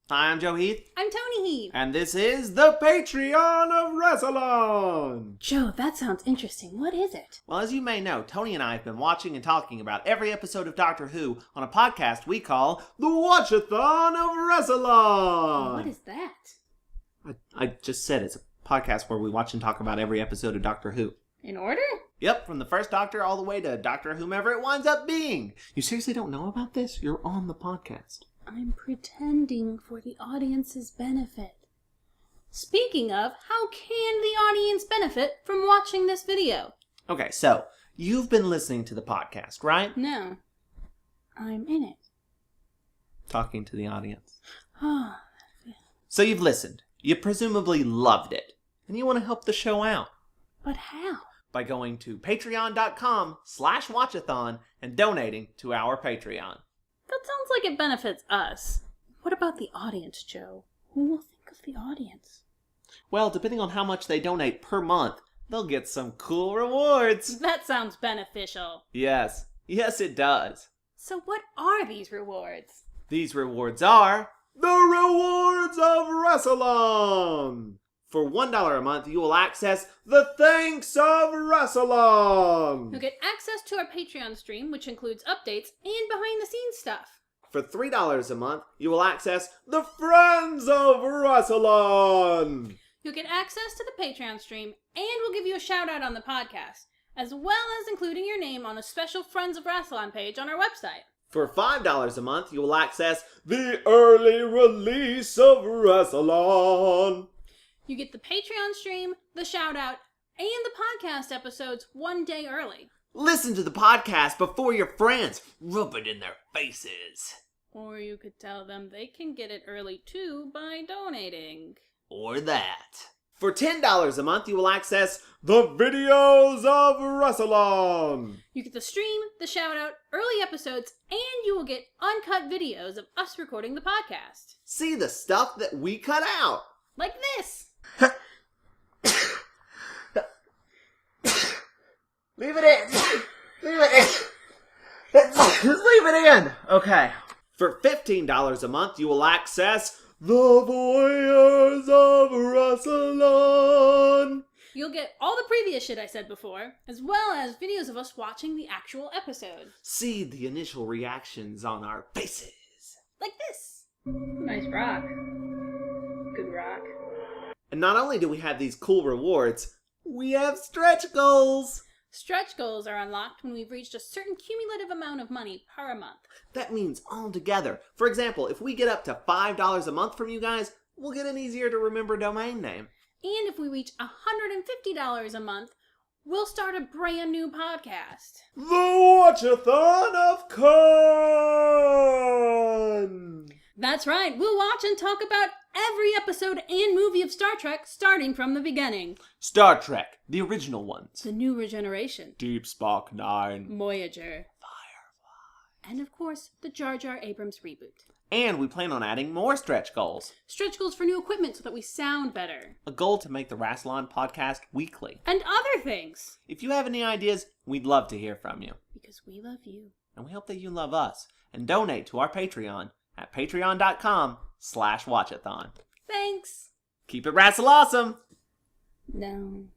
Hi, I'm Joe Heath. I'm Toni Heath. And this is the Patreon of Rassilon. Joe, that sounds interesting. What is it? Well, as you may know, Toni and I have been watching and talking about every episode of Doctor Who on a podcast we call the Watch-A-Thon of Rassilon. What is that? I just said it's a podcast where we watch and talk about every episode of Doctor Who. In order? Yep, from the first Doctor all the way to Doctor whomever it winds up being. You seriously don't know about this? You're on the podcast. I'm pretending for the audience's benefit. Speaking of, how can the audience benefit from watching this video? Okay, so you've been listening to the podcast, right? No. I'm in it. Talking to the audience. Ah. So you've listened. You presumably loved it. And you want to help the show out. But how? By going to patreon.com/watchathon and donating to our Patreon. That sounds like it benefits us. What about the audience, Joe? Who will think of the audience? Well, depending on how much they donate per month, they'll get some cool rewards. That sounds beneficial. Yes, it does. So what are these rewards? These rewards are the Rewards of Rassilon. For $1 a month, you will access the Thanks of Rassilon. You'll get access to our Patreon stream, which includes updates and behind-the-scenes stuff. For $3 a month, you will access the Friends of Rassilon. You'll get access to the Patreon stream, and we'll give you a shout-out on the podcast, as well as including your name on a special Friends of Rassilon page on our website. For $5 a month, you will access the Early Release of Rassilon. You get the Patreon stream, the shout-out, and the podcast episodes one day early. Listen to the podcast before your friends. Rub it in their faces. Or you could tell them they can get it early too by donating. Or that. For $10 a month, you will access the Videos of Rassilon. You get the stream, the shout-out, early episodes, and you will get uncut videos of us recording the podcast. See the stuff that we cut out. Like this. Leave it in. Leave it in. Just leave it in. Okay. For $15 a month, you will access the Voyeurs of Rassilon. You'll get all the previous shit I said before, as well as videos of us watching the actual episode. See the initial reactions on our faces. Like this. Nice rock. Good rock. And not only do we have these cool rewards, we have stretch goals. Stretch goals are unlocked when we've reached a certain cumulative amount of money per month. That means all together. For example, if we get up to $5 a month from you guys, we'll get an easier to remember domain name. And if we reach $150 a month, we'll start a brand new podcast. The Watch-A-Thon of Con! That's right, we'll watch and talk about every episode and movie of Star Trek starting from the beginning. Star Trek, the original ones. The New Regeneration. Deep Spock 9. Voyager. Firefly. And of course, the Jar Jar Abrams reboot. And we plan on adding more stretch goals. Stretch goals for new equipment so that we sound better. A goal to make the Rassilon podcast weekly. And other things. If you have any ideas, we'd love to hear from you. Because we love you. And we hope that you love us. And donate to our Patreon at patreon.com/watchathon. Thanks. Keep it Rassil awesome. No.